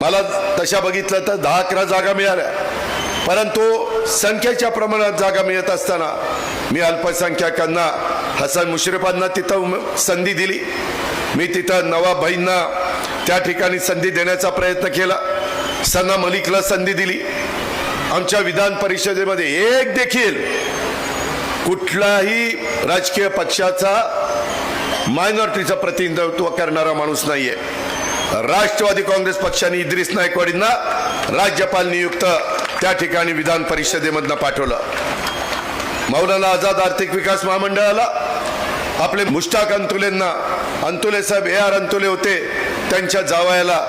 मला तशा बघितलं तर 10-11 जागा मिळाल्या, परंतु संख्येच्या प्रमाणात जागा मिळत असताना मी अल्पसंख्याकांना हसन मुश्रीफांना तिथं संधी दिली, मी तिथं नवाब भाईंना त्या ठिकाणी संधी देण्याचा प्रयत्न केला, सना मलिकला संधी दिली। आमच्या विधान परिषदेमध्ये एक देखील कुठलाही राजकीय पक्षाचा मायनॉरिटीचं प्रतिनिधित्व करणारा माणूस नाहीये। राष्ट्रवादी काँग्रेस पक्षाने इद्रिस नायकवाडींना राज्यपाल नियुक्त त्या ठिकाणी विधान परिषदेमधनं पाठवलं। मौलाना आझाद आर्थिक विकास महामंडळाला आपले मुश्ताक अंतुले साहेब AR अंतुले होते, त्यांच्या जावयाला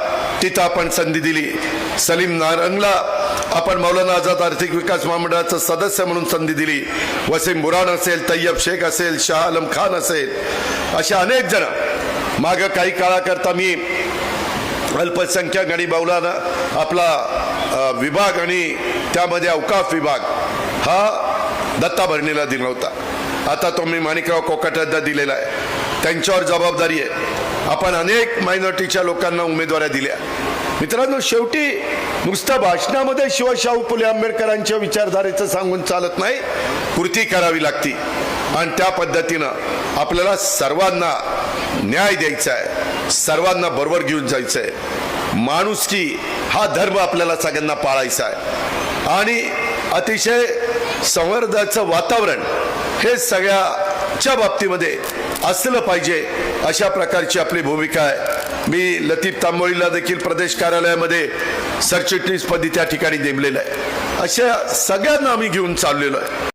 तिथं आपण संधी दिली। सलीम नारंगला आपण मौलाना आझाद आर्थिक विकास महामंडळाचं सदस्य म्हणून संधी दिली। वसीम बुरान असेल, तय्यब शेख असेल, शाह आलम खान असेल, अशा अनेक जण। मागं काही काळाकरता मी अल्पसंख्याक आणि मौलाना आपला विभाग आणि त्यामध्ये अवकाफ विभाग हा दत्ता भरणीला दिला होता, आता तो मी माणिकराव कोकाटेंना दिलेला आहे। त्यांच्यावर जबाबदारी आहे। आपण अनेक मायनॉरिटीच्या लोकांना उमेदवाऱ्या दिल्या। मित्रांनो, शेवटी नुसतं भाषणामध्ये शिवशाहू फुले आंबेडकरांच्या विचारधारेचं सांगून चालत नाही, कृती करावी लागती आणि त्या पद्धतीनं आपल्याला सर्वांना न्याय द्यायचा आहे, सर्वांना बरोबर घेऊन जायचं आहे। माणुसकी हा धर्म आपल्याला सगळ्यांना पाळायचा आहे आणि अतिशय संवर्धनाचं वातावरण हे सगळ्याच्या बाबतीमध्ये असलं पाहिजे, अशा प्रकारची आपली भूमिका आहे। मी लतीफ तांबोळीला देखील प्रदेश कार्यालयामध्ये सरचिटणीसपदी त्या ठिकाणी नेमलेलं आहे। अशा सगळ्यांना आम्ही घेऊन चाललेलो आहे।